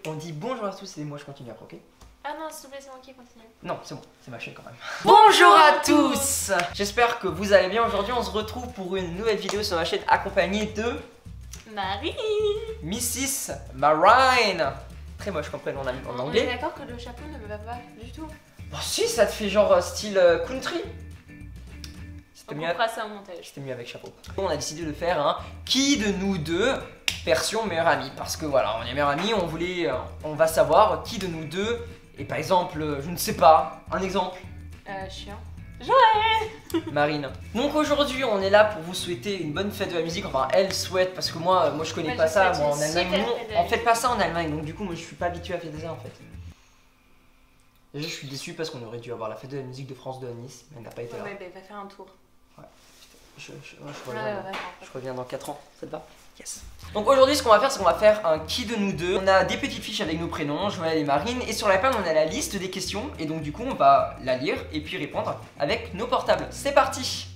On dit bonjour à tous et moi je continue après, ok? Ah non, s'il te plaît, c'est moi qui continue. Non, c'est bon, c'est ma chaîne quand même. Bonjour à tous. J'espère que vous allez bien. Aujourd'hui, on se retrouve pour une nouvelle vidéo sur ma chaîne accompagnée de Marie. Mrs. Marine. Très moche comme prénom en On anglais. est d'accord que le chapeau ne me va pas du tout. Oh si, ça te fait genre style country. On coupera ça au montage. C'était mieux avec chapeau. On a décidé de faire un qui de nous deux version meilleur ami. Parce que voilà, on est meilleurs amis, on va savoir qui de nous deux. Et par exemple, je ne sais pas, un exemple. Chiant. Joël. Marine. Donc aujourd'hui, on est là pour vous souhaiter une bonne fête de la musique. Enfin, elle souhaite parce que moi je connais pas ça. Moi en Allemagne, on fait pas ça en Allemagne. Donc du coup, moi je suis pas habitué à faire ça en fait. Déjà, je suis déçu parce qu'on aurait dû avoir la fête de la musique de France de Nice, mais elle n'a pas été là. Ouais, bah va faire un tour. Ouais. Je reviens dans 4 ans, ça te va? Yes. Donc aujourd'hui, ce qu'on va faire, c'est qu'on va faire un qui de nous deux. On a des petites fiches avec nos prénoms, Joël et Marine, et sur la page, on a la liste des questions, et donc du coup, on va la lire et puis répondre avec nos portables. C'est parti!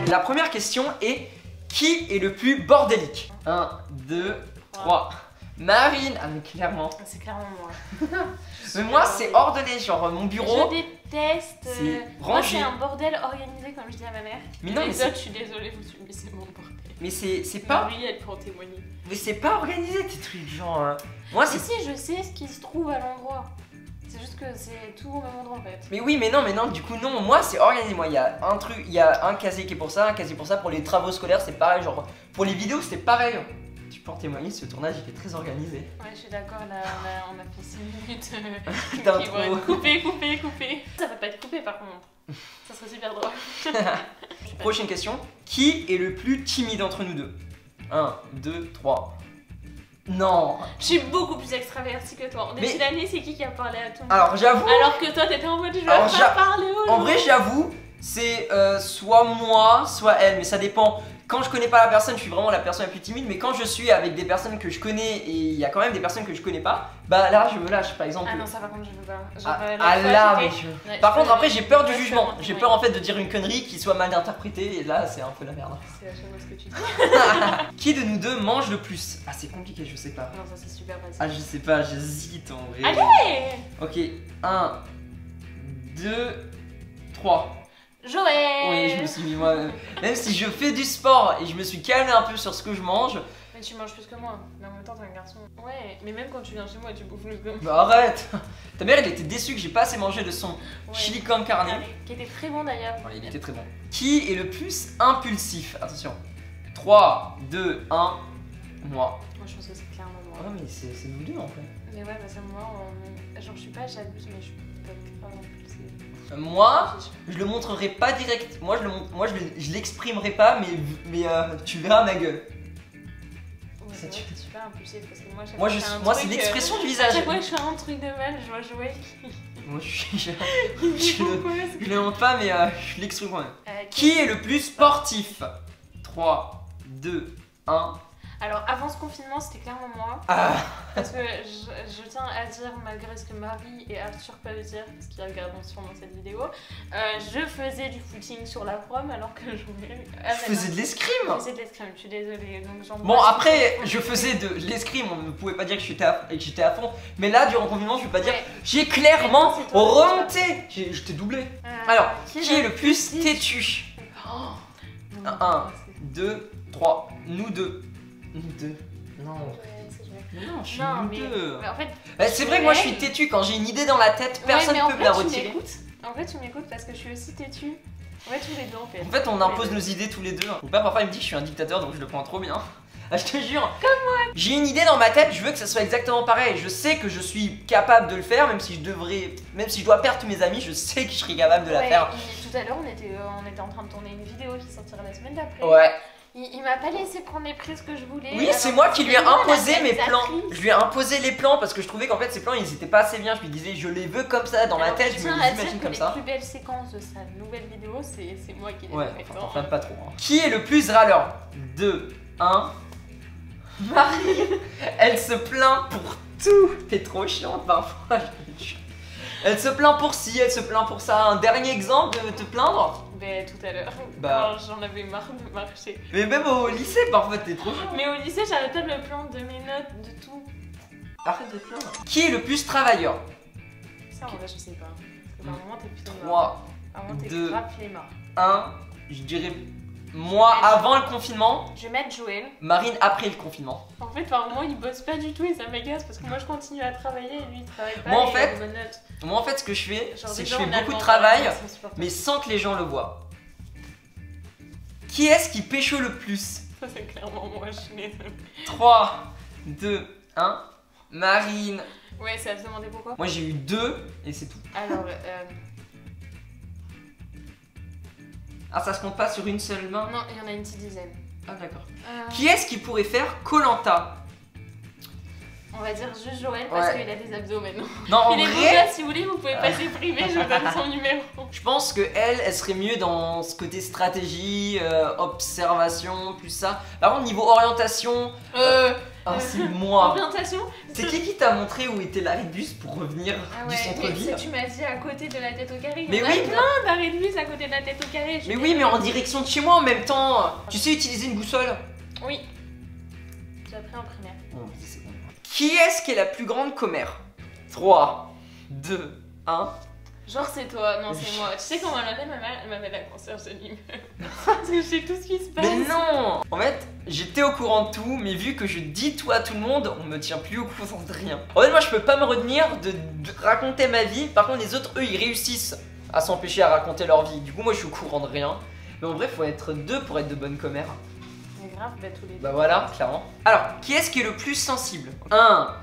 La première question est: qui est le plus bordélique? 1, 2, 3. Marine! Ah mais clairement. C'est clairement moi. Mais moi c'est ordonné, genre mon bureau. Je déteste. Moi c'est un bordel organisé comme je dis à ma mère. Mais non, mais je suis désolée, mais c'est mon bordel. Mais c'est pas. Oui, elle peut en témoigner. Mais c'est pas organisé tes trucs, genre. Moi c'est. Si, je sais ce qui se trouve à l'endroit. C'est juste que c'est tout au même endroit en fait. Mais oui, mais non, du coup non, moi c'est organisé. Moi il y a un truc, il y a un casier qui est pour ça, un casier pour ça. Pour les travaux scolaires c'est pareil, genre pour les vidéos c'est pareil. Tu peux en témoigner, ce tournage il est très organisé. Ouais, je suis d'accord, là on a fait 6 minutes d'intro. qui vont être coupées. Ça va pas être coupé par contre. Ça serait super drôle. Prochaine question. Qui est le plus timide entre nous deux? 1, 2, 3. Non. Je suis beaucoup plus extravertie que toi. En début d'année, c'est qui a parlé à tout le monde? Alors j'avoue. Alors que toi t'étais en mode je vais pas parler aux gens. En vrai j'avoue, c'est soit moi, soit elle, mais ça dépend. Quand je connais pas la personne, je suis vraiment la personne la plus timide, mais quand je suis avec des personnes que je connais et il y a quand même des personnes que je connais pas, bah là je me lâche par exemple. Ah non, ça par contre je veux pas. Par contre après j'ai peur du jugement, j'ai peur en fait de dire une connerie qui soit mal interprétée et là c'est un peu la merde. C'est à chaque fois ce que tu dis. Qui de nous deux mange le plus? Ah c'est compliqué, je sais pas. Non, ça c'est super facile. Ah je sais pas, j'hésite en vrai. Allez! Ok, 1, 2, 3. Joël! Oui, je me suis mis moi. Même si je fais du sport et je me suis calmé un peu sur ce que je mange. Mais tu manges plus que moi. Mais en même temps, t'es un garçon. Ouais, mais même quand tu viens chez moi, tu bouffes plus que moi. Bah arrête! Ta mère, elle était déçue que j'ai pas assez mangé de son chili con carne. Qui était très bon d'ailleurs. Ouais, il était très bon. Qui est le plus impulsif? Attention. 3, 2, 1. Moi. Moi, je pense que c'est clairement moi. Ouais, mais c'est nous deux en fait. Mais ouais, parce que moi, genre, je suis pas jalouse, mais je suis pas grave impulsive. Moi, je le montrerai pas direct. Moi, je l'exprimerai pas, mais tu verras ma gueule. Ouais, c'est vrai que t'es super impulsif parce que moi, c'est l'expression du visage. À chaque fois que je fais un truc de mal, je vois Joël qui. Moi, je le montre pas, mais je l'exprime quand même. Qui est le plus sportif? 3, 2, 1. Alors avant ce confinement c'était clairement moi, parce que je tiens à dire, malgré ce que Marie et Arthur peuvent dire, parce qu'ils regardent sûrement cette vidéo, je faisais du footing sur la prom alors que je faisais de l'escrime. Je faisais de l'escrime, je suis désolée. Donc, bon après je faisais de l'escrime, on ne pouvait pas dire que j'étais à fond, mais là durant le confinement je peux pas dire, j'ai clairement remonté, je t'ai doublé. Alors, qui est le plus têtu? 1, 2, 3, nous deux. Nous deux. Non. Mais non, je suis nous deux. En fait, c'est vrai que moi je suis têtu, quand j'ai une idée dans la tête, personne ne peut me la retirer. En fait, tu m'écoutes parce que je suis aussi têtu. Ouais, tous les deux en fait. En fait, on impose nos idées tous les deux. Ou pas, parfois il me dit que je suis un dictateur donc je le prends trop bien. Ah, je te jure. Comme moi. J'ai une idée dans ma tête, je veux que ça soit exactement pareil. Je sais que je suis capable de le faire, même si je dois perdre tous mes amis, je sais que je serai capable de la faire. Tout à l'heure, on était en train de tourner une vidéo qui sortira la semaine d'après. Ouais. Il m'a pas laissé prendre les prises que je voulais. Oui, c'est moi qui lui ai imposé mes plans. Je lui ai imposé les plans parce que je trouvais qu'en fait ces plans ils étaient pas assez bien. Je lui disais je les veux comme ça dans ma tête, je me les imagine comme ça. Les plus belles séquences de sa nouvelle vidéo, c'est moi qui les ai fait. Ouais, t'en pas trop. Hein. Qui est le plus râleur? 2, 1. Marie, elle se plaint pour tout. T'es trop chiante parfois. Elle se plaint pour ci, elle se plaint pour ça. Un dernier exemple de te plaindre? Ben tout à l'heure, Bah. quand j'en avais marre de marcher. Mais même au lycée, parfois, t'es trop chaud. Mais au lycée, j'arrêtais de me plaindre de mes notes, de tout. Arrête de te plaindre. Qui est le plus travailleur? Ça, en vrai, je sais pas. Parce que par moment, t'es plutôt 3, Par moment, t'es 2, grave flemmard. 1, je dirais moi avant le confinement, Je vais mettre Joël. Marine après le confinement. En fait, par moment, il bosse pas du tout et ça m'agace parce que moi, je continue à travailler et lui, il travaille pas. Moi, en et il a fait, des bonnes notes. Moi en fait ce que je fais, Genre, c'est que je déjà, fais on a beaucoup de le travail, temps, c'est insupportable. mais sans que les gens le voient. Qui est-ce qui pécho le plus? Ça, c'est clairement moi, je suis désolée. 3, 2, 1, Marine. Ouais, ça va se demander pourquoi. Moi j'ai eu 2 et c'est tout. Alors, Ah ça se compte pas sur une seule main? non, il y en a une petite dizaine. Ah d'accord. Qui est-ce qui pourrait faire Koh-Lanta? On va dire juste Joël parce Ouais. qu'il a des abdos maintenant. Non en Il est beau vrai, gosse, si vous voulez, vous pouvez passer privé, je vous donne son numéro. je pense que elle serait mieux dans ce côté stratégie, observation, plus ça. Par contre niveau orientation, c'est moi. Orientation. C'est qui t'a montré où était l'arrêt de bus pour revenir Ah du ouais, mais centre-ville? tu m'as dit à côté de la tête au carré. Mais Il y en oui, a plein d'arrêts de bus à côté de la tête au carré. Mais oui, mais en direction de chez moi en même temps. Tu sais utiliser une boussole? Oui. J'ai appris en primaire. Bon, c'est bon. Qui est-ce qui est la plus grande commère? 3, 2, 1. Genre c'est toi, non c'est moi. Tu sais comment elle m'appelle ma mère? Elle m'appelle la concierge de l'immeuble. Parce que je sais tout ce qui se passe. Mais non! En fait, j'étais au courant de tout, mais vu que je dis tout à tout le monde, on me tient plus au courant de rien. En fait, moi je peux pas me retenir de raconter ma vie. Par contre, les autres, eux, ils réussissent à s'empêcher à raconter leur vie. Du coup, moi je suis au courant de rien. Mais en vrai, faut être deux pour être de bonnes commères. Mais grave, bah tous les deux. Bah voilà, clairement. Alors, qui est-ce qui est le plus sensible? 1,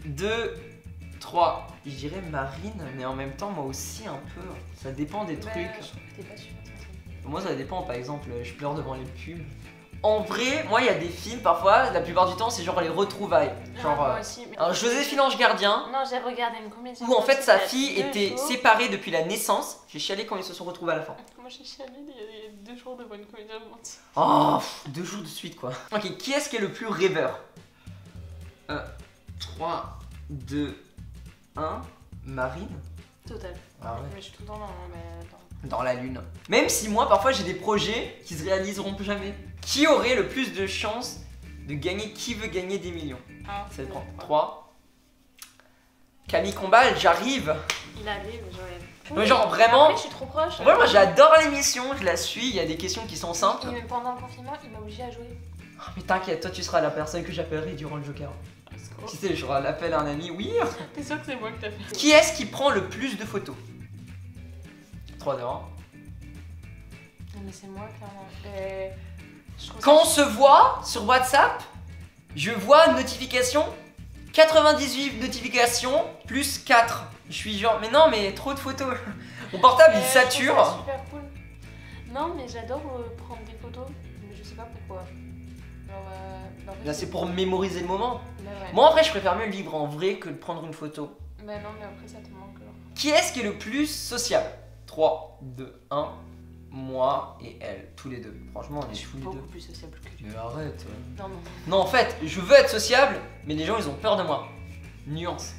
2, 3. Je dirais Marine, mais en même temps, moi aussi un peu. Ça dépend des trucs. Je trouve que t'es pas super sensible. Moi, ça dépend. Par exemple, je pleure devant les pubs. En vrai, moi, il y a des films, parfois, la plupart du temps, c'est genre les retrouvailles. Genre, moi aussi. Mais... un Joséphine Ange Gardien, Non, j'ai regardé une comédie. où en fait sa romantique il y fille a 2 était jours. séparée depuis la naissance. J'ai chialé quand ils se sont retrouvés à la fin. Moi j'ai chialé il y a 2 jours de bonne comédie romantique. Oh, 2 jours de suite quoi. Ok, qui est-ce qui est le plus rêveur? 3, 2, 1. Marine? Total. Ah ouais. Mais je suis tout le temps Dans la lune. Même si moi parfois j'ai des projets qui se réaliseront plus jamais. Qui aurait le plus de chances de gagner? Qui veut gagner des millions? Ça dépend. 3. Camille Combal, j'arrive. Il arrive, Joël. Mais genre vraiment. Après, je suis trop proche. En vrai, moi j'adore l'émission, je la suis, il y a des questions qui sont simples. Et même pendant le confinement, il m'a obligé à jouer. Oh, mais t'inquiète, toi tu seras la personne que j'appellerai durant le Joker. Tu sais, j'aurai l'appel à un ami, oui. T'es sûr que c'est moi que t'as fait? Qui est-ce qui prend le plus de photos? 3, 2, 1. Non mais c'est moi clairement. Je trouve Quand on ça- se voit sur WhatsApp, je vois une notification, 98 notifications plus 4. Je suis genre, mais non, mais trop de photos. Mon portable il je trouve ça sature. super cool. Non mais j'adore prendre des photos, mais je sais pas pourquoi. Genre, en fait, Là, c'est pour mémoriser le moment. Bah ouais. Moi, en vrai, je préfère mieux le vivre en vrai que de prendre une photo. Bah non mais après ça te manque genre. Qui est-ce qui est le plus sociable? 3, 2, 1. Moi et elle, tous les deux. Franchement, on Je est suis tous les beaucoup deux. plus sociable que tu. Mais arrête. Non non. Non, en fait, je veux être sociable, mais les gens ils ont peur de moi. Nuance.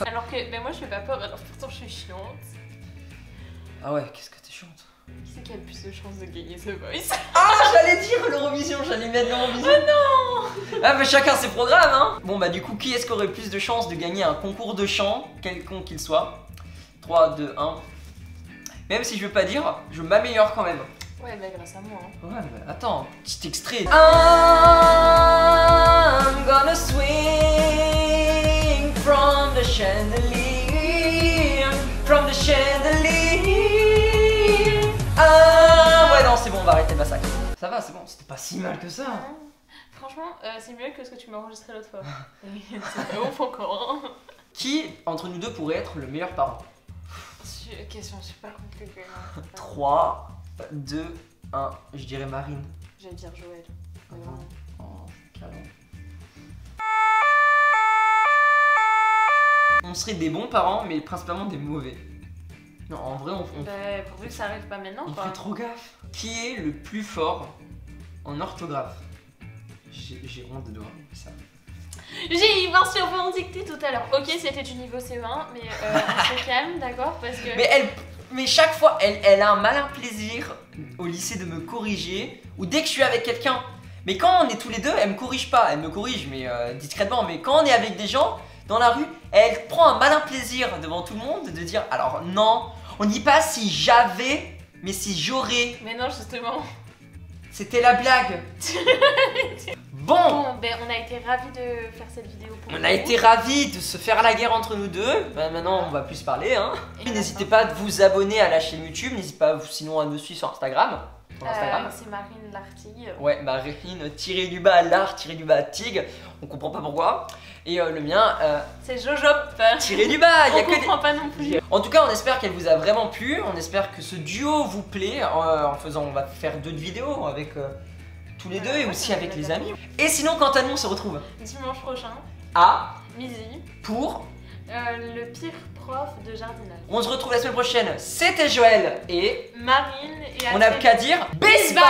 Alors que bah moi je fais pas peur, alors pourtant je suis chiante. Ah ouais, qu'est-ce que t'es chiante. Qui c'est qui a le plus de chances de gagner ce voice? Ah, j'allais dire l'Eurovision, j'allais mettre l'Eurovision. Oh non. Ah, mais chacun ses programmes, hein. Bon, bah, du coup, qui est-ce qui aurait plus de chances de gagner un concours de chant, quelconque qu'il soit? 3, 2, 1. Même si je veux pas dire, je m'améliore quand même. Ouais bah grâce à moi. Hein. Ouais, mais attends, petit extrait. I'm gonna swing from the chandelier, from the chandelier. Ah, ouais, non, c'est bon, on va arrêter le massacre. Ça va, c'est bon, c'était pas si mal que ça. Franchement, c'est mieux que ce que tu m'as enregistré l'autre fois. C'est pas ouf encore. Hein. Qui, entre nous deux, pourrait être le meilleur parent? Question super compliquée. 3, 2, 1. Je dirais Marine. J'allais dire Joël. Ah bon? Oh, câlin. On serait des bons parents, mais principalement des mauvais. Non, en vrai, on Bah, pourvu que ça arrive pas maintenant, quoi. fait trop gaffe. Qui est le plus fort en orthographe? J'ai honte de devoir dire ça. J'ai eu voir sur mon dictée tout à l'heure. Ok, c'était du niveau C1, mais on se calme, d'accord? Parce que. Mais elle. Mais chaque fois, elle a un malin plaisir au lycée de me corriger, ou dès que je suis avec quelqu'un. Mais quand on est tous les deux, elle me corrige pas, elle me corrige mais discrètement. Mais quand on est avec des gens dans la rue, elle prend un malin plaisir devant tout le monde de dire alors non, on dit pas si j'avais, mais si j'aurais. Mais non, justement. C'était la blague. Bon, ben on a été ravis de faire cette vidéo pour vous. On a été ravis de se faire la guerre entre nous deux. Maintenant, on va plus se parler. Hein. N'hésitez pas à vous abonner à la chaîne YouTube. N'hésitez pas sinon à me suivre sur Instagram. C'est Marine Lartigue. Ouais, Marine tiré du bas l'art tiré du bas Tig. On comprend pas pourquoi. Et le mien, c'est Jojo tiré du bas. On comprend pas non plus. En tout cas, on espère qu'elle vous a vraiment plu. On espère que ce duo vous plaît. On va faire 2 vidéos avec tous les deux et aussi avec les amis. Et sinon, quant à nous, on se retrouve dimanche prochain à midi pour le pire prof de jardinage. On se retrouve la semaine prochaine. C'était Joël et Marine et on n'a qu'à dire bisbal.